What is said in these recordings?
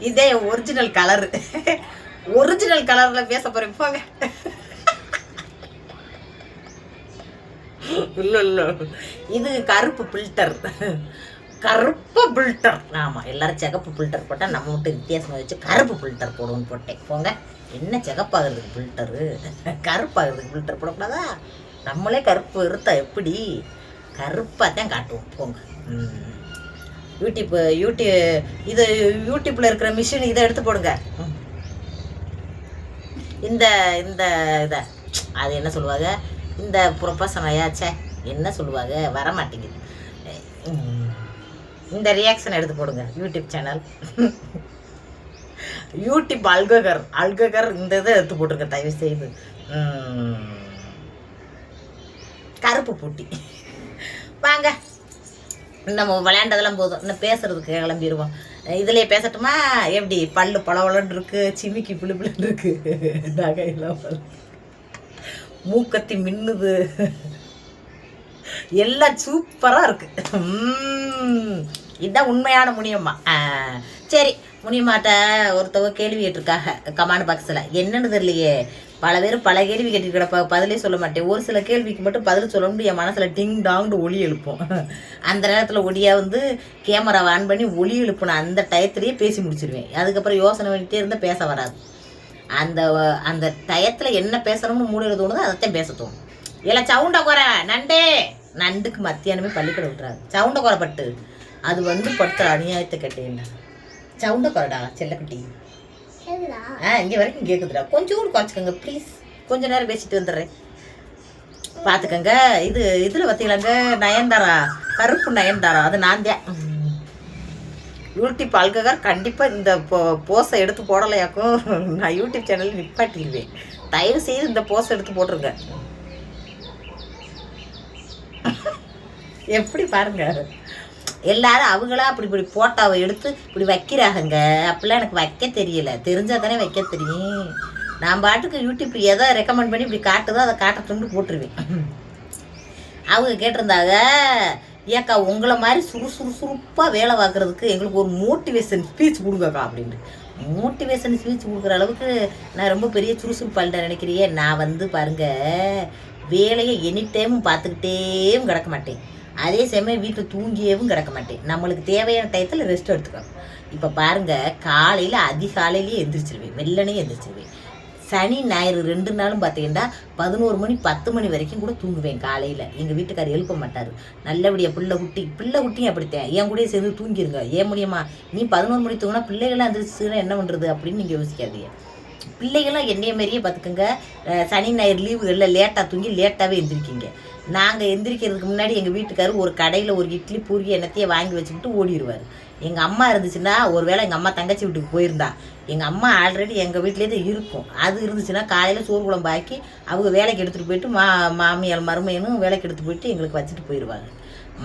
இதே original colour. Original கலர்ல பேச போறேன் போங்க. இல்ல இது கருப்பு பில்டர், கருப்பு பில்டர். ஆமாம், எல்லாரும் சிகப்பு பில்டர் போட்டால் நம்ம மட்டும் வித்தியாசமாக வச்சு கருப்பு பில்டர் போடுவோன்னு போட்டேன். போங்க, என்ன சிகப்பாகிறதுக்கு ஃபில்டரு, கருப்பாகிறதுக்கு ஃபில்டர் போடக்கூடாதா? நம்மளே கருப்பு இருந்தா எப்படி? கருப்பாக தான் காட்டுவோம். போங்க. இது யூடியூப்பில் இருக்கிற மிஷின் இதை எடுத்து போடுங்க. இந்த இந்த இதை அது என்ன சொல்லுவாங்க, இந்த ப்ரொஃபஷனையாச்சே என்ன சொல்லுவாங்க, வர மாட்டேங்குது. இந்த ரியாக்ஷன் எடுத்து போடுங்க யூடியூப் சேனல். யூடியூப் அல்ககர் இந்த இதை எடுத்து போட்டுருங்க தயவு செய்து. கருப்பு பூட்டி. வாங்க, நம்ம விளையாண்டதெல்லாம் போதும், இன்னும் பேசுறதுக்கு கிளம்பிடுவோம். இதுலேயே பேசட்டுமா? எப்படி பல்லு பளவளன்னு இருக்கு, சிமிக்கி பிள்ளைன்னு இருக்கு, நகையெல்லாம் மூக்கத்தி மின்னுது, எல்லாம் சூப்பராக இருக்கு. இதுதான் உண்மையான முனியம்மா. சரி, முனியம்மாட்ட ஒருத்தவங்க கேள்வி கேட்டிருக்காங்க கமெண்ட் பாக்ஸில். என்னன்னு தெரியலையே, பல பேர் பல கேள்வி கேட்டு கிடப்ப, பதிலே சொல்ல மாட்டேன். ஒரு சில கேள்விக்கு மட்டும் பதில் சொல்ல முடியும். என் மனசில் டிங் டாங்னு ஒளி எழுப்போம். அந்த நேரத்தில் ஒடியா வந்து கேமராவை ஆன் பண்ணி ஒளி எழுப்பின அந்த டயத்துலேயே பேசி முடிச்சிடுவேன். அதுக்கப்புறம் யோசனை பண்ணிகிட்டே இருந்தால் பேச வராது. அந்த அந்த டயத்தில் என்ன பேசணும்னு மூளையில் தோணுதோ அதைத்தான் பேச தோணும். இல்லை சவுண்டை குறை நண்டே, நண்டுக்கு மத்தியானமே பள்ளிக்கூட விட்டுறாரு. சவுண்டை குறைப்பட்டு அது வந்து படுத்துற அநியாயத்தை கேட்டேன். சவுண்டை குறைடா செல்லக்குட்டி. இங்கே வரைக்கும் கேட்குதுடா, கொஞ்சம் கூட குறைச்சிக்கோங்க ப்ளீஸ். கொஞ்ச நேரம் பேசிட்டு வந்துடுறேன், பார்த்துக்கங்க. இதில் பார்த்தீங்களாங்க, நயன்தாரா, கருப்பு நயன்தாரா, அது நான் தான். யூடியூப் அல்ககர் கண்டிப்பாக இந்த போஸை எடுத்து போடலையாக்கும் நான் யூடியூப் சேனலில் நிப்பாட்டிடுவேன். தயவு செய்து இந்த போஸை எடுத்து போட்டுருங்க. எப்படி பாருங்க, எல்லாரும் அவங்களா அப்படி இப்படி போட்டாவை எடுத்து இப்படி வைக்கிறாங்க. அப்படிலாம் எனக்கு வைக்க தெரியல, தெரிஞ்சால் தானே வைக்க தெரியும். நான் பாட்டுக்கு யூடியூப் எதை ரெக்கமெண்ட் பண்ணி இப்படி காட்டுதோ அதை காட்டட்டுன்னு போட்டுருவேன். அவங்க கேட்டிருந்தாங்க, ஏக்கா உங்களை மாதிரி சுறுசுறுப்பாக வேலை பார்க்குறதுக்கு எங்களுக்கு ஒரு மோட்டிவேஷன் ஸ்பீச் கொடுங்கக்கா அப்படின்ட்டு. மோட்டிவேஷன் ஸ்பீச் கொடுக்குற அளவுக்கு நான் ரொம்ப பெரிய சுறுசுறுப்பாள்கிட்ட நினைக்கிறியே. நான் வந்து பாருங்கள், வேலையை எனி டைமும் பார்த்துக்கிட்டேவும் கிடக்க மாட்டேன், அதே சமயம் வீட்டில் தூங்கியவும் கிடக்க மாட்டேன். நம்மளுக்கு தேவையான டயத்தில் ரெஸ்ட் எடுத்துக்கணும். இப்போ பாருங்கள், காலையில் அதிகாலையிலேயே எந்திரிச்சிருவேன், வெள்ளனே எந்திரிச்சிருவேன். சனி ஞாயிறு 2 நாளும் பார்த்தீங்கன்னா 11 மணி 10 மணி வரைக்கும் கூட தூங்குவேன் காலையில். எங்கள் வீட்டுக்காரர் எழுப்ப மாட்டார். நல்லபடியாக பிள்ளை குட்டியும் அப்படித்தான் என் கூடயே சேர்ந்து தூங்கிடுங்க. ஏன் முடியுமா, நீ 11 மணி தூங்கினா பிள்ளைகளாம் எந்திரிச்சுன்னா என்ன பண்ணுறது அப்படின்னு நீங்கள் யோசிக்காதீங்க. பிள்ளைகள்லாம் என்னைய மாரியே பார்த்துக்கோங்க. சனி ஞாயிறு லீவுகளில் லேட்டாக தூங்கி லேட்டாகவே எந்திரிக்கிங்க. நாங்கள் எந்திரிக்கிறதுக்கு முன்னாடி எங்கள் வீட்டுக்காரர் ஒரு கடையில் ஒரு இட்லி பூரி என்னத்தையே வாங்கி வச்சுக்கிட்டு ஓடிடுவார். எங்கள் அம்மா இருந்துச்சுன்னா, ஒரு வேளை எங்கள் அம்மா தங்கச்சி வீட்டுக்கு போயிருந்தா, எங்கள் அம்மா ஆல்ரெடி எங்கள் வீட்டிலே தான் இருக்கும். அது இருந்துச்சுன்னா காலையில் சோறு குழம்பு ஆக்கி அவங்க வேலைக்கு எடுத்துகிட்டு போயிட்டு மாமியார் மருமையனும் வேலைக்கு எடுத்துகிட்டு போயிட்டு எங்களுக்கு வச்சுட்டு போயிடுவாங்க.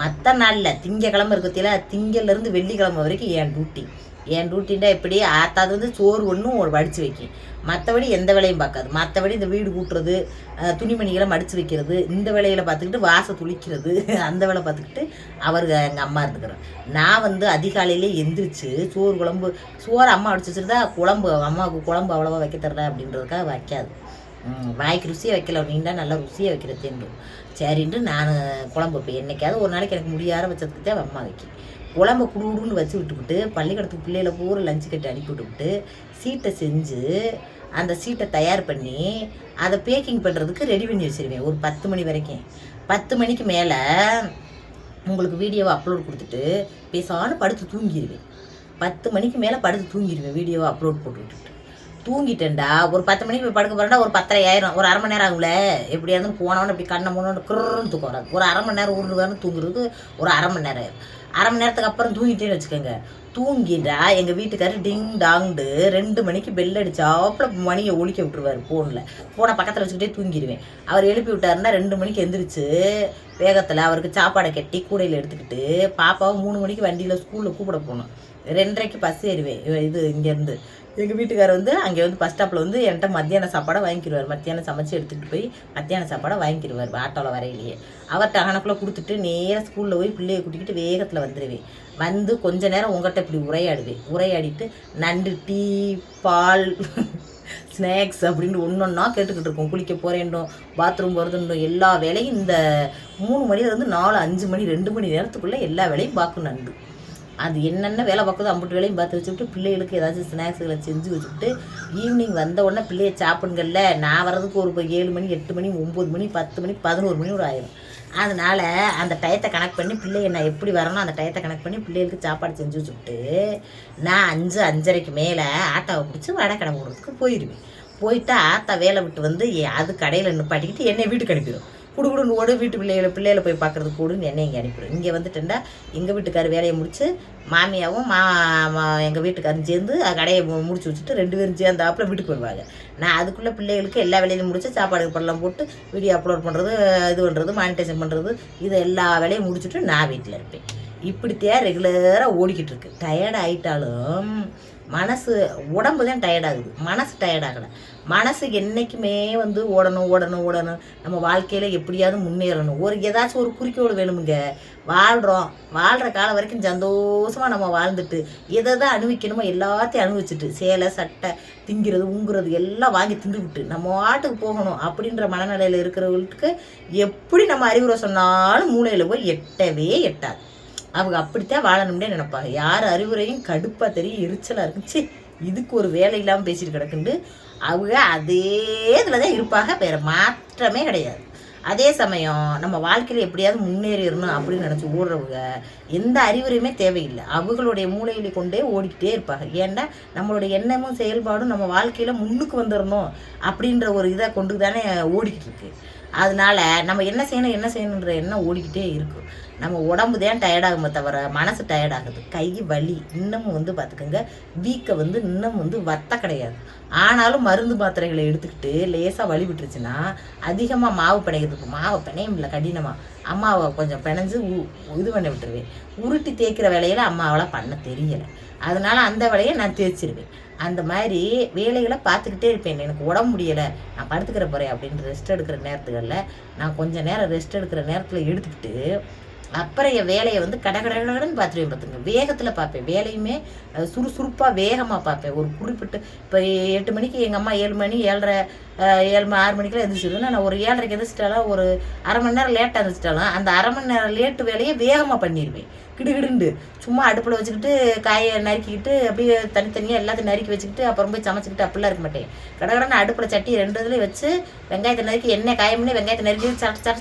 மற்ற நாளில் திங்கக்கிழமை இருக்கிறதுல திங்கள்லேருந்து வெள்ளிக்கிழமை வரைக்கும் என் டியூட்டின்னா எப்படி ஆத்தாது வந்து சோறு ஒன்றும் வடித்து வைக்கும். மற்றபடி எந்த வேலையும் பார்க்காது. மற்றபடி இந்த வீடு கூட்டுறது, துணிமணிகளை மடித்து வைக்கிறது, இந்த வேலையில் பார்த்துக்கிட்டு வாசை துளிக்கிறது, அந்த வேலை பார்த்துக்கிட்டு எங்கள் அம்மா இருந்துக்கிறேன். நான் வந்து அதிகாலையிலே எந்திரிச்சு சோறு அம்மா அடிச்சு வச்சுருந்தா அம்மாவுக்கு குழம்பு அவ்வளோவா வைக்க தரல அப்படின்றதுக்காக வைக்காது. வாய்க்கு ருசியாக வைக்கல, நீண்டா நல்லா ருசியாக வைக்கிறதேன்று சரின்ட்டு நான் குழம்பு வைப்பேன். என்றைக்காவது ஒரு நாளைக்கு எனக்கு முடியாத வச்சதுக்கு தான் அம்மா வைக்கி குழம்பு குடுன்னு வச்சு விட்டுக்கிட்டு பள்ளிக்கூடத்துக்கு பிள்ளைகளை பூரா லஞ்சு கட்டி அனுப்பி விட்டுக்கிட்டு சீட்டை செஞ்சு அந்த சீட்டை தயார் பண்ணி அதை பேக்கிங் பண்ணுறதுக்கு ரெடி பண்ணி வச்சுருவேன் ஒரு 10 மணி வரைக்கும். 10 மணிக்கு மேலே உங்களுக்கு வீடியோவை அப்லோட் கொடுத்துட்டு பேசாலும் படுத்து தூங்கிடுவேன். 10 மணிக்கு மேலே படுத்து தூங்கிடுவேன் வீடியோவை அப்லோட் போட்டு விட்டுட்டு. தூங்கிட்டேன்டா ஒரு 10 மணிக்கு போய் படுக்க போகிறேன்டா ஒரு 10:30 ஆயிரும். ஒரு 1/2 மணி நேரம் ஆகும்ல, எப்படியா இருந்தாலும் போனவொன்னு இப்படி கண்ணை மூணு குறுன்னு தூக்கம் வராது. ஒரு 1/2 மணி நேரம் உருவான்னு தூங்குறதுக்கு ஒரு 1/2 மணி நேரம் ஆயிரும். 1/2 மணி நேரத்துக்கு அப்புறம் தூங்கிட்டேன்னு வச்சுக்கோங்க. தூங்கிட்டா எங்கள் வீட்டுக்காரர் டிங் டாங்டு 2 மணிக்கு பெல் அடிச்சாப்புல மணியை ஒழிக்க விட்டுருவார். ஃபோனை பக்கத்தில் வச்சுக்கிட்டே தூங்கிடுவேன். அவர் எழுப்பி விட்டாருன்னா 2 மணிக்கு எந்திரிச்சு வேகத்தில் அவருக்கு சாப்பாடை கட்டி கூடையில் எடுத்துக்கிட்டு பாப்பாவை 3 மணிக்கு வண்டியில் ஸ்கூலில் கூப்பிட போகணும். 2:30க்கு பஸ் ஏறுவேன். இது இங்கேருந்து எங்கள் வீட்டுக்காரர் வந்து அங்கே வந்து பஸ் ஸ்டாப்பில் வந்து என்கிட்ட மத்தியான சாப்பாடை வாங்கிக்கிடுவார். மத்தியானம் சமைச்சு எடுத்துக்கிட்டு போய் மத்தியான சாப்பாடை வாங்கிக்கிடுவார் ஆட்டோவில் வரையிலேயே. அவர்கிட்ட அகனக்குள்ளே கொடுத்துட்டு நேராக ஸ்கூலில் போய் பிள்ளையை கூட்டிக்கிட்டு வேகத்தில் வந்துடுவேன். வந்து கொஞ்ச நேரம் உங்கள்கிட்ட இப்படி உரையாடிட்டு நண்டு, டீ, பால், ஸ்நாக்ஸ் அப்படின்னு ஒன்றா கேட்டுக்கிட்டு இருக்கோம். குளிக்க போகிறேன்டும், பாத்ரூம் போகிறதுண்டும் எல்லா வேலையும் இந்த 3 மணிலேருந்து 4, 5 மணி 2 மணி நேரத்துக்குள்ளே எல்லா வேலையும் பார்க்கும் நண்டு. அது என்னென்ன வேலை பார்க்குதோ அம்புட்டு வேலையும் பார்த்து வச்சுக்கிட்டு பிள்ளைகளுக்கு ஏதாச்சும் ஸ்நாக்ஸுகளை செஞ்சு வச்சுக்கிட்டு ஈவினிங் வந்த உடனே பிள்ளைய சாப்பிடுங்கள்ல. நான் வர்றதுக்கு ஒரு 7 மணி 8 மணி 9 மணி 10 மணி 11 மணி ஒரு ஆயிரும். அதனால் அந்த டயத்தை கனெக்ட் பண்ணி பிள்ளைய நான் எப்படி வரணும் அந்த டயத்தை கனெக்ட் பண்ணி பிள்ளைகளுக்கு சாப்பாடு செஞ்சு வச்சுக்கிட்டு நான் 5, 5:30க்கு மேலே ஆட்டாவை பிடிச்சி வடை கடை போடுறதுக்கு போயிடுவேன். போயிட்டு ஆத்தா வேலை விட்டு வந்து அது கடையில் நிப்பாட்டிக்கிட்டு என்னை வீட்டுக்கு அனுப்பிடும். குடுக்குடுன்னு ஓடு, வீட்டு பிள்ளைகளை போய் பார்க்குறதுக்கு கூடுன்னு என்னை இங்கே அனுப்பிடும். இங்கே வந்துட்டேன்டா எங்கள் வீட்டுக்கார் வேலையை முடித்து மாமியாவும் எங்கள் வீட்டுக்காரும் சேர்ந்து கடையை முடிச்சு வச்சுட்டு 2 பேரும் சேர்ந்தாப்புல வீட்டுக்கு வருவாங்க. நான் அதுக்குள்ளே பிள்ளைகளுக்கு எல்லா வேலையும் முடித்து சாப்பாடு படலாம் போட்டு வீடியோ அப்லோட் பண்ணுறது, இது பண்ணுறது, மானிட்டைசேஷன் பண்ணுறது, இது எல்லா வேலையும் முடிச்சுட்டு நான் வீட்டில் இருப்பேன். இப்படித்தான் ரெகுலராக ஓடிக்கிட்டு இருக்கு. டயர்ட் ஆகிட்டாலும் மனசு, உடம்பு தான் டயர்டாகுது, மனசு டயர்டாகலை. மனசு என்றைக்குமே வந்து ஓடணும். நம்ம வாழ்க்கையில் எப்படியாவது முன்னேறணும். ஏதாச்சும் ஒரு குறிக்கோள் வேணுமுங்க. வாழ்கிற காலம் வரைக்கும் சந்தோஷமாக நம்ம வாழ்ந்துட்டு எதை தான் அனுபவிக்கணுமோ எல்லாத்தையும் அனுபவிச்சுட்டு சேலை சட்டை திங்கிறது உங்குறது எல்லாம் வாங்கி திண்டுவிட்டு நம்ம வாட்டுக்கு போகணும் அப்படின்ற மனநிலையில் இருக்கிறவங்களுக்கு எப்படி நம்ம அறிவுரை சொன்னாலும் மூளையில் போய் எட்டவே எட்டாது. அவங்க அப்படித்தான் வாழணும்னே நினைப்பாங்க. யார் அறிவுரையும் கடுப்பாக தெரியும், எரிச்சலாக இருக்குச்சு, இதுக்கு ஒரு வேலை இல்லாமல் பேசிட்டு கிடக்குண்டு அவங்க அதே இதில் தான் இருப்பாங்க. வேறு மாற்றமே கிடையாது. அதே சமயம் நம்ம வாழ்க்கையில் எப்படியாவது முன்னேறிடணும் அப்படின்னு நினச்சி ஓடுறவங்க எந்த அறிவுரையுமே தேவையில்லை. அவங்களுடைய மூளையில கொண்டே ஓடிக்கிட்டே இருப்பாங்க. ஏன்னா நம்மளுடைய எண்ணமும் செயல்பாடும் நம்ம வாழ்க்கையில் முன்னுக்கு வந்துடணும் அப்படின்ற ஒரு இதை கொண்டு தானே ஓடிக்கிட்டு இருக்கு. அதனால நம்ம என்ன செய்யணுன்ற எண்ணம் ஓடிக்கிட்டே இருக்கும். நம்ம உடம்பு தான் டயர்டாகுமே தவிர மனசு டயர்டாகுது. கை வலி இன்னமும் வந்து பார்த்துக்கோங்க, வீக்கை வந்து இன்னும் வந்து வத்த கிடையாது. ஆனாலும் மருந்து மாத்திரைகளை எடுத்துக்கிட்டு லேசாக வலி விட்டுருச்சுன்னா அதிகமாக மாவு பிணைக்கிறதுக்கு மாவை பிணையும் இல்லை கடினமாக அம்மாவை கொஞ்சம் பிணைஞ்சு இது பண்ணி விட்டுருவேன். உருட்டி தேய்க்கிற வேலையில் அம்மாவால் பண்ண தெரியலை. அதனால அந்த வேலையை நான் தேய்ச்சிருவேன். அந்த மாதிரி வேலைகளை பார்த்துக்கிட்டே இருப்பேன். எனக்கு உடம்பு முடியலை, நான் படுத்துக்கிற போகிறேன் அப்படின்னு ரெஸ்ட் எடுக்கிற நேரத்துகளில் நான் கொஞ்சம் நேரம் ரெஸ்ட் எடுக்கிற நேரத்தில் எடுத்துக்கிட்டு அப்புறம் என் வேலையை வந்து கடன்னு பார்த்துருவேன். வேகத்தில் பார்ப்பேன். வேலையுமே சுறுசுறுப்பாக வேகமாக பார்ப்பேன். ஒரு குறிப்பிட்ட இப்போ 8 மணிக்கு எங்கள் அம்மா 7 மணி 7:30 6 மணிக்கெலாம் எழுந்திரிச்சிடுவேன். நான் ஒரு 7:30க்கு எழுந்திரிச்சிட்டாலும் ஒரு அரை மணி நேரம் லேட்டாக எழுந்திரிச்சிட்டாலும் அந்த அரை மணி நேரம் லேட்டு வேலையை வேகமாக பண்ணிடுவேன். கிடுகிடுண்டு சும்மா அடுப்பில் வச்சுக்கிட்டு காயை நறுக்கிக்கிட்டு அப்படியே தனித்தனியாக எல்லாத்தையும் நறுக்கி வச்சுக்கிட்டு அப்புறம் போய் சமைச்சிக்கிட்டு அப்படிலாம் இருக்க மாட்டேன். கடகடன்னு அடுப்பில் சட்டி 2 இதுலேயும் வச்சு வெங்காயத்தை நறுக்கி எண்ணெய் காயமுன்னே வெங்காயத்தை நறுக்கி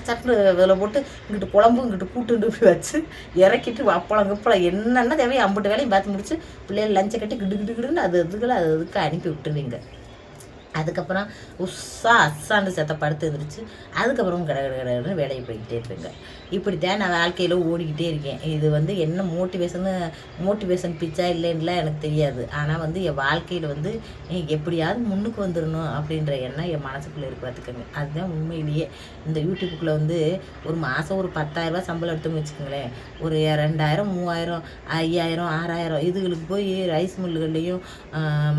சட்டு இதில் போட்டு இங்கிட்டு குழம்பு இங்கிட்டு கூட்டுண்டு இப்படி வச்சு இறக்கிட்டு அப்பளம் என்னென்ன தேவையோ அம்பிட்டு வேலையும் பார்த்து முடிச்சு பிள்ளைகள் லஞ்சை கட்டி கிடுன்னு அதுக்கு அனுப்பி விட்டுருவீங்க. அதுக்கப்புறம் அஸ்ஸாண்டு செத்த படுத்து இருந்துருச்சு. அதுக்கப்புறம் கடகடன்னு வேலையை போய்கிட்டே இருப்பேங்க. இப்படித்தான் நான் வாழ்க்கையில் ஓடிக்கிட்டே இருக்கேன். இது வந்து என்ன மோட்டிவேஷன் பிச்சா இல்லைன்னுலாம் எனக்கு தெரியாது. ஆனால் வந்து என் வாழ்க்கையில் வந்து எப்படியாவது முன்னுக்கு வந்துடணும் அப்படின்ற எண்ணம் என் மனசுக்குள்ளே இருக்கு பார்த்துக்கோங்க. அதுதான் உண்மையிலேயே இந்த யூடியூப்புக்குள்ளே வந்து ஒரு மாதம் ஒரு 10,000 ரூபா சம்பளம் எடுத்துன்னு வச்சுக்கோங்களேன். ஒரு 2000 3000 5000 6000 இதுகளுக்கு போய் ரைஸ் மில்லுகள்லேயும்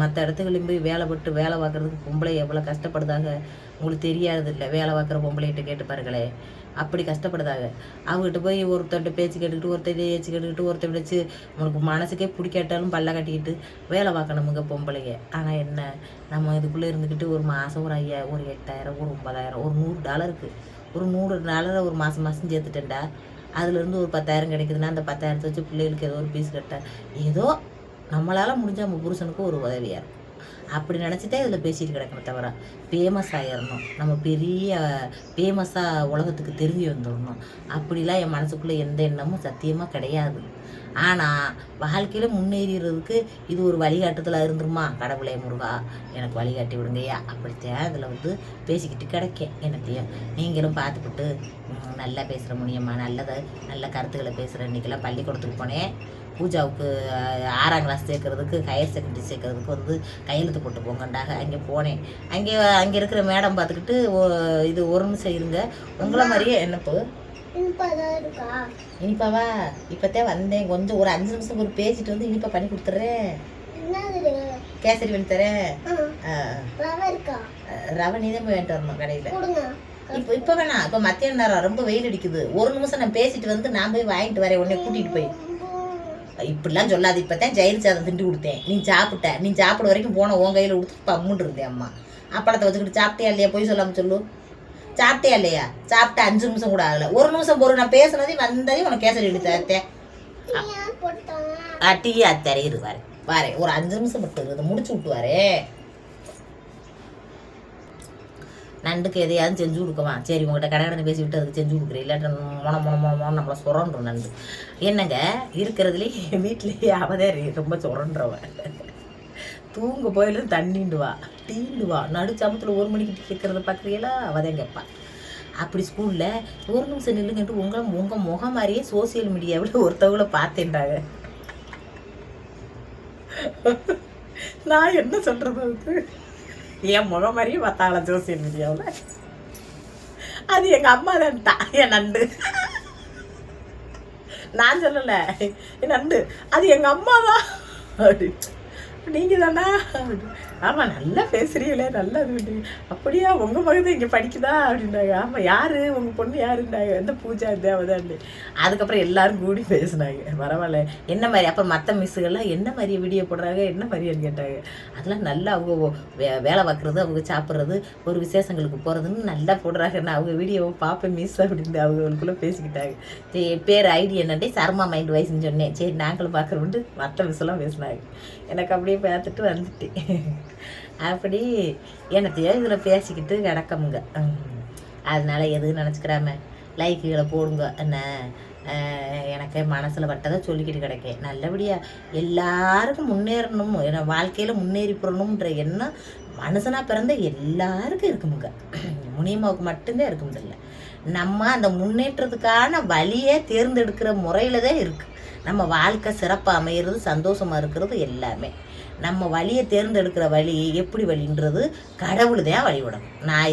மற்ற இடத்துகளையும் போய் வேலை பார்க்குறதுக்கு பொம்பளை எவ்வளோ கஷ்டப்படுதாங்க உங்களுக்கு தெரியாது இல்லை. வேலை பார்க்குற பொம்பளைகிட்ட கேட்டு பாருங்களே, அப்படி கஷ்டப்படுதாங்க. அவங்ககிட்ட போய் ஒருத்தர்கிட்ட பேச்சு கேட்டுக்கிட்டு ஒருத்தர் ஏச்சு கேட்டுக்கிட்டு ஒருத்தர் விடச்சு உங்களுக்கு மனசுக்கே பிடிக்காட்டாலும் பல்ல கட்டிக்கிட்டு வேலை பார்க்கணுமுங்க பொம்பளைங்க. ஆனால் என்ன நம்ம இதுக்குள்ளே இருந்துக்கிட்டு ஒரு மாதம் ஒரு 5000 ஒரு 8000 ஒரு 9000 ஒரு $100 ஒரு $100 ஒரு மாதம் சேர்த்துட்டேன்டா. அதுலேருந்து ஒரு 10,000 கிடைக்குதுன்னா அந்த 10,000 வச்சு பிள்ளைகளுக்கு ஏதோ ஒரு பீஸ் கட்ட ஏதோ நம்மளால் முடிஞ்ச நம்ம புருஷனுக்கு ஒரு உதவியாக இருக்கும். அப்படி நினச்சிட்டே இதில் பேசிட்டு கிடக்கணும் தவிர ஃபேமஸ் ஆகிடணும், நம்ம பெரிய ஃபேமஸாக உலகத்துக்கு தெரிஞ்சு வந்துடணும் அப்படிலாம் என் மனசுக்குள்ளே எந்த எண்ணமும் சத்தியமாக கிடையாது. ஆனால் வாழ்க்கையில் முன்னேறிறதுக்கு இது ஒரு வழிகாட்டுதலாக இருந்துருமா, கடவுளே முருகா எனக்கு வழிகாட்டி விடுங்கய்யா அப்படித்தான் இதில் வந்து பேசிக்கிட்டு கிடைக்கேன். என்னத்தையும் நீங்களும் பார்த்துக்கிட்டு நல்லா பேசுகிற முடியுமா, நல்ல கருத்துக்களை பேசுகிற இன்றைக்கெல்லாம் பள்ளிக்கூடத்துக்கு போனேன். பூஜாவுக்கு 6ஆம் கிளாஸ் சேர்க்கறதுக்கு ஹையர் செகண்டரி சேர்க்கறதுக்கு வந்து கையெழுத்து போட்டு போங்கண்டாக அங்கே போனேன். அங்கே இருக்கிற மேடம் பார்த்துக்கிட்டு இது ஒரு நிமிஷம் இருங்க, உங்களை மாதிரியே என்னப்போ இனிப்பாவா இப்போத்தான் வந்தேன், கொஞ்சம் ஒரு 5 நிமிஷம் ஒரு பேசிட்டு வந்து இனிப்பா பண்ணி கொடுத்துட்றேன். கேசரி பண்ணி தரேன். ரவை நீ தான் போய் வாங்கிட்டு வரணும் கடையில். இப்போ வேணாம், இப்போ மத்தியான நேரம் ரொம்ப வெயில் அடிக்குது. ஒரு நிமிஷம் நான் பேசிட்டு வந்து நான் போய் வாங்கிட்டு வரேன், உடனே கூட்டிகிட்டு போய். இப்படிலாம் சொல்லாது. இப்போ தான் ஜெயில் சாதம் திண்டு கொடுத்தேன், நீ சாப்பிட்ட. நீ சாப்பிட வரைக்கும் போன உன் கையில் கொடுத்து பம்முன்னு இருந்தேன். அம்மா அப்பளத்தை வச்சுக்கிட்டு சாப்பிட்டியா இல்லையா? போய் சொல்லாமல் சொல்லு. சாப்பிட்டியா இல்லையா? சாப்பிட்ட 5 நிமிஷம் கூட ஆகலை. ஒரு நிமிஷம் பொருள் நான் பேசுனதே வந்ததே உனக்கு கேசரி எடுத்தேன். டீயா தெரியுது வாரே ஒரு 5 நிமிஷம் மட்டும் இதை முடிச்சு விட்டு வாரே. நண்டுக்கு எதையாவது செஞ்சு கொடுக்குமா? சரி உங்கள்கிட்ட கடை பேசி விட்டு அதுக்கு செஞ்சு கொடுக்குறேன். இல்லாட்ட மொன நம்மளை சுரண்டுறோம். நண்டு என்னங்க இருக்கிறதுலேயே வீட்லேயே அவதே ரொம்ப சுரண்டுறவன். தூங்க போயிலும் தண்ணிண்டு வா, டீண்டு வா, நடுச்சாமத்தில் 1 மணிக்கு டீ கேட்கறத பார்க்குறீங்களா? அவதான் கேட்பா. அப்படி ஸ்கூலில் ஒரு நிமிஷம் நில்லுங்கன்ட்டு உங்கள் முகம் மாதிரியே சோசியல் மீடியாவில் ஒருத்தவங்களை பார்த்தேன்டாங்க. நான் என்ன சொல்கிறது? அதுக்கு என் முகம் மாதிரியே பார்த்தாங்களா சோசியல் மீடியாவில்? அது எங்கள் அம்மா தான்ட்டா என் நண்டு. நான் சொல்லலை, என் நண்டு அது எங்கள் அம்மா தான். அப்படி நீங்கள் தானா? ஆமாம் நல்லா பேசுகிறீங்களே, நல்லா இது. அப்படியா உங்கள் மகன் இங்கே படிக்குதா அப்படின்னாங்க. ஆமாம் யார் உங்கள் பொண்ணு யாருன்னாங்க. எந்த பூஜா தேவதான்னு. அதுக்கப்புறம் எல்லோரும் கூடி பேசுனாங்க. பரவாயில்ல என்ன மாதிரி. அப்புறம் மற்ற மிஸ்ஸுகள்லாம் என்ன மாதிரி வீடியோ போடுறாங்க, என்ன மாதிரியான்னு கேட்டாங்க. அதெல்லாம் நல்லா அவங்க வேலை பார்க்குறது, அவங்க சாப்பிட்றது, ஒரு விசேஷங்களுக்கு போகிறதுன்னு நல்லா போடுறாங்க. நான் அவங்க வீடியோவை பார்ப்பேன் மிஸ் அப்படின்னு அவங்களுக்குள்ளே பேசிக்கிட்டாங்க. சரி பேர் ஐடி என்னன்ட்டு சர்மா மைண்ட் வைஸ்ன்னு சொன்னேன். சரி நாங்களும் பார்க்குறோன்ட்டு மற்ற மிஸ்ஸெல்லாம் பேசினாங்க. எனக்கு அப்படியே பார்த்துட்டு வந்துட்டேன். அப்படி என்னத்தையோ இதில் பேசிக்கிட்டு கிடக்கமுங்க. அதனால எதுவும் நினச்சிக்கிறாம லைக்குகளை போடுங்க. என்ன எனக்கு மனசில் பட்டதை சொல்லிக்கிட்டு கிடைக்கேன். நல்லபடியாக எல்லாருக்கும் முன்னேறணும், வாழ்க்கையில் முன்னேறி போடணுன்ற எண்ணம் மனுஷனாக பிறந்த எல்லாருக்கும் இருக்குமுங்க. முனியம்மாவுக்கு மட்டும்தான் இருக்க முடியல. நம்ம அந்த முன்னேற்றத்துக்கான வழியை தேர்ந்தெடுக்கிற முறையில் தான் இருக்குது. நம்ம வாழ்க்கை சிறப்பாக அமைகிறது, சந்தோஷமாக இருக்கிறது எல்லாமே நம்ம வழியை தேர்ந்தெடுக்கிற வழி எப்படி வழின்றது கடவுள் தான் வழிவிடணும். நான்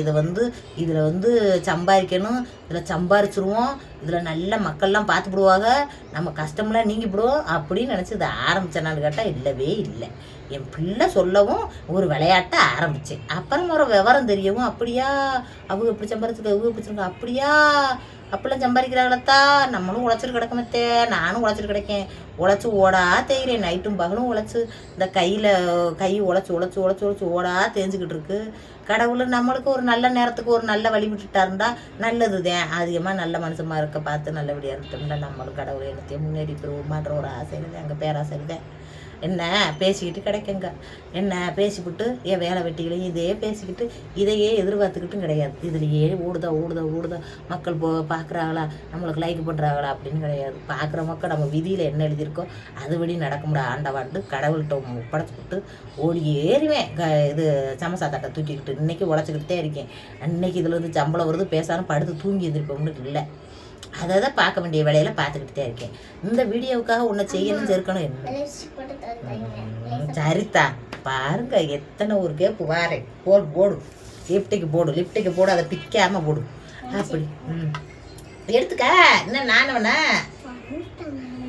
இதில் சம்பாதிக்கணும், இதில் சம்பாரிச்சிருவோம், இதில் நல்ல மக்கள்லாம் பார்த்துப்பிடுவாங்க, நம்ம கஷ்டம்லாம் நீங்கிவிடுவோம் அப்படின்னு நினச்சி இதை ஆரம்பித்தேனான்னு கேட்டால் இல்லவே இல்லை. என் பிள்ளை சொல்லவும் ஒரு விளையாட்டை ஆரம்பித்தேன். அப்புறம் ஒரு விவரம் தெரியவும் அப்படியா அவங்க இப்படி சம்பாரிச்சிருக்க, அவங்க இப்படி சொல்லுங்க, அப்படியா அப்படிலாம் சம்பாதிக்கிறாங்களத்தா, நம்மளும் உழைச்சிட்டு கிடக்கமத்தே, நானும் உழைச்சிட்டு கிடைக்கேன். உழைச்சி ஓடா தேய்கிறேன், நைட்டும் பகலும் உழைச்சி இந்த கை உழைச்சி ஓடா தேஞ்சிக்கிட்டு இருக்கு. கடவுள் நம்மளுக்கு ஒரு நல்ல நேரத்துக்கு ஒரு நல்ல வழி விட்டுட்டாருண்டா நல்லது தான். அதிகமாக நல்ல மனுஷமாக இருக்க பார்த்து நல்லபடியாக இருந்துட்டோம்னா நம்மளும் கடவுளை எடுத்து முன்னேறி பெறுவோமான்ற ஒரு ஆசையில் தான், எங்கள் பேராசையில் தான் என்ன பேசிக்கிட்டு கிடைக்குங்க. என்ன பேசிவிட்டு என் வேலை வெட்டிகளையும் இதே பேசிக்கிட்டு இதையே எதிர்பார்த்துக்கிட்டும் கிடையாது. இதுலையே ஓடுதா மக்கள் பார்க்குறாங்களா, நம்மளுக்கு லைக் பண்ணுறாங்களா அப்படின்னு கிடையாது. பார்க்குற மக்கள் நம்ம விதியில் என்ன எழுதியிருக்கோ அதுபடி நடக்க முடியாது. ஆண்டவாண்டு கடவுள்கிட்ட ஒப்படைச்சிக்கிட்டு ஓடி ஏறிவேன். இது சமசா தட்டை தூக்கிக்கிட்டு இன்றைக்கி உழைச்சிக்கிட்டே இருக்கேன். அன்னைக்கு இதில் சம்பளம் வருது பேசாமல் படுத்து தூங்கி எதிர்ப்போம்னு இல்லை. அதை தான் பார்க்க வேண்டிய வேலையில பார்த்துக்கிட்டு தான் இருக்கேன். இந்த வீடியோவுக்காக ஒன்று செய்யணும் சேர்க்கணும் என்ன சரித்தா பாருங்க. எத்தனை ஒரு கேப்பு வாரேன். போடு லிப்டிக்கு போடு அதை பிக்காமல் போடு. அப்படி எடுத்துக்க. என்ன நானவனா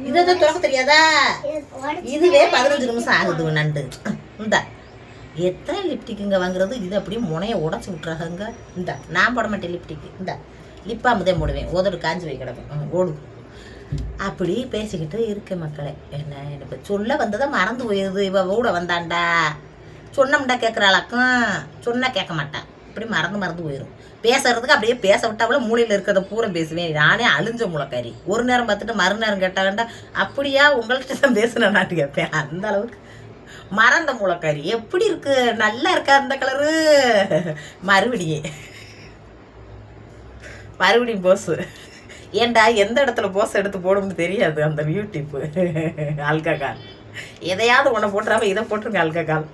இதான் துறக்க தெரியாதா? இதுவே 15 நிமிஷம் ஆகுது. நண்டு இந்த எத்தனை லிப்டிக்குங்க வாங்குறது? இது அப்படியே முனையை உடச்சி விட்டுறாங்க. இந்த நான் போட மாட்டேன் லிப்டிக்கு. இந்த லிப்பாமதே போடுவேன். உதடு காஞ்சி வை கிடக்கும் ஓடு. அப்படி பேசிக்கிட்டு இருக்க மக்களே. என்ன எனக்கு சொல்ல வந்ததை மறந்து போயிடுது. இவ கூட வந்தாண்டா சொன்னம்டா கேட்குறாளாக்கும், சொன்னால் கேட்க மாட்டான். இப்படி மறந்து போயிடும். பேசுறதுக்கு அப்படியே பேச விட்டாவில மூலையில் இருக்கிறத பூரா பேசுவேன். நானே அழிஞ்ச முளைக்காரி. ஒரு நேரம் பார்த்துட்டு மறுநேரம் கேட்டாங்கண்டா அப்படியா உங்கள்கிட்ட தான் பேசுனேன்னாட்டு கேட்பேன். அந்த அளவுக்கு மறந்த முளைக்காரி. எப்படி இருக்கு? நல்லா இருக்கா அந்த கலரு? மறுபடியும் போஸு. ஏண்டா எந்த இடத்துல போஸ் எடுத்து போடும்னு தெரியாது அந்த யூடியூப்பு. ஆல்கஹால் எதையாவது ஒன்று போட்டுறாம இதை போட்டுருங்க. ஆல்கஹால்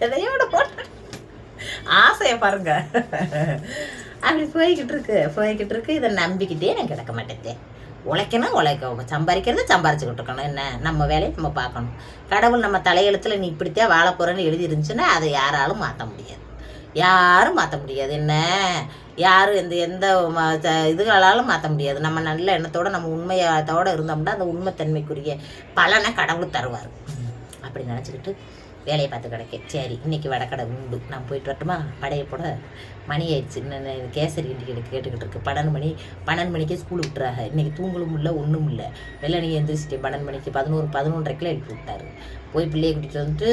எதையோட போட்டு ஆசையை பாருங்க. அப்படி போய்கிட்டு இருக்கு. இதை நம்பிக்கிட்டே நான் கிடக்க மாட்டேன். உழைக்கணும், சம்பாரிச்சுக்கிட்டு இருக்கணும். என்ன நம்ம வேலையை நம்ம பார்க்கணும். கடவுள் நம்ம தலையெழுத்தில் நீ இப்படித்தான் வாழ போகிறேன்னு எழுதி இருந்துச்சுன்னா அதை யாராலும் மாற்ற முடியாது. என்ன யாரும் எந்த இதுகளாலும் மாற்ற முடியாது. நம்ம நல்ல எண்ணத்தோடு நம்ம உண்மையத்தோடு இருந்தோம்னா அந்த உண்மைத்தன்மைக்குரிய பலனை கடவுள் தருவார். அப்படி நினச்சிக்கிட்டு வேலையை பார்த்து கிடக்கேன். சரி இன்றைக்கி வடக்கடை உண்டு, நான் போயிட்டு வரட்டுமா? படையை போட மணி ஆயிடுச்சு. இன்னும் கேசரி கிண்டிக்கிட்டு கேட்டுக்கிட்டு இருக்கு. 12 மணிக்கே ஸ்கூல் விட்டுறாங்க. இன்றைக்கி தூங்கலும் இல்லை ஒன்றும் இல்லை. வெள்ளனைக்கு எழுந்திரிச்சிட்டேன் 12 மணிக்கு. 11:30 எழுப்பி விட்டாரு. போய் பிள்ளையை கூட்டிகிட்டு வந்துட்டு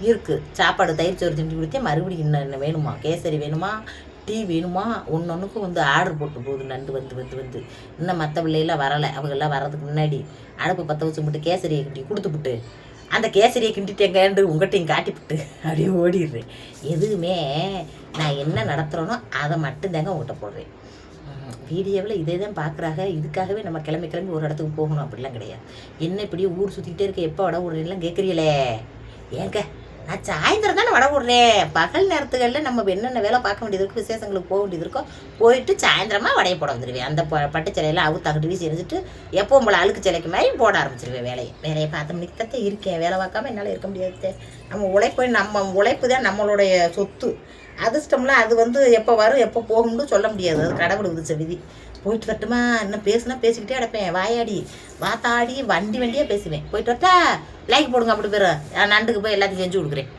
இருக்குது சாப்பாடு தயிர் சோறு திண்டி கொடுத்தேன். மறுபடியும் இன்னும் வேணுமா? கேசரி வேணுமா? டீ வேணுமா? ஒன்றுக்கும் ஆர்டர் போட்டு போகுது. நண்டு வந்து இன்னும் மற்ற பிள்ளைகளாம் வரலை. அவங்கெல்லாம் வர்றதுக்கு முன்னாடி அடுப்பு பற்ற வச்சு விட்டு கேசரியை கிண்டி கொடுத்துப்புட்டு அந்த கேசரியை கிண்டிட்டேங்கன்று உங்கள்கிட்டையும் காட்டிவிட்டு அப்படியே ஓடிடுறேன். எதுவுமே நான் என்ன நடத்துகிறேனோ அதை மட்டும்தாங்க உங்கள்கிட்ட போடுறேன். வீடியோவில் இதே தான் பார்க்குறாங்க. இதுக்காகவே நம்ம கிளம்பி ஒரு இடத்துக்கு போகணும் அப்படிலாம் கிடையாது. என்ன இப்படியே ஊர் சுற்றிக்கிட்டே இருக்க, எப்போ வடை விடுறீங்கலாம் கேட்குறீங்களே. ஏங்க நான் சாயந்தரம் தானே வடை விடுறேன். பகல் நேரத்துகளில் நம்ம என்னென்ன வேலை பார்க்க வேண்டியது இருக்கோ, விசேஷங்களுக்கு போக வேண்டியது இருக்கோ, போயிட்டு சாயந்தரமாக வடையை போட வந்துடுவேன். அந்த பட்டு சிலையெல்லாம் அவுத்தாங்கிட்டு வீசி எரிஞ்சிட்டு எப்பவும் போல் அழுக்கு சிலைக்கு மாதிரி போட ஆரம்பிச்சிருவேன். வேலையை 10 மணிக்கு தான் இருக்கேன். வேலை பார்க்காம என்னால் இருக்க முடியாது. நம்ம உழைப்பு தான் நம்மளுடைய சொத்து. அதிர்ஷ்டம்லாம் அது எப்போ வரும் எப்போ போகும்னு சொல்ல முடியாது. அது கடவுள் விதிச்ச விதி. போயிட்டு வரட்டுமா? இன்னும் பேசிக்கிட்டே கிடப்பேன். வாயாடி வாத்தாடி வண்டியாக பேசுவேன். போயிட்டு வரட்டா? லைக் போடுங்க. அப்படி பேர் நண்டுக்கு போய் எல்லாத்தையும் செஞ்சு கொடுக்குறேன்.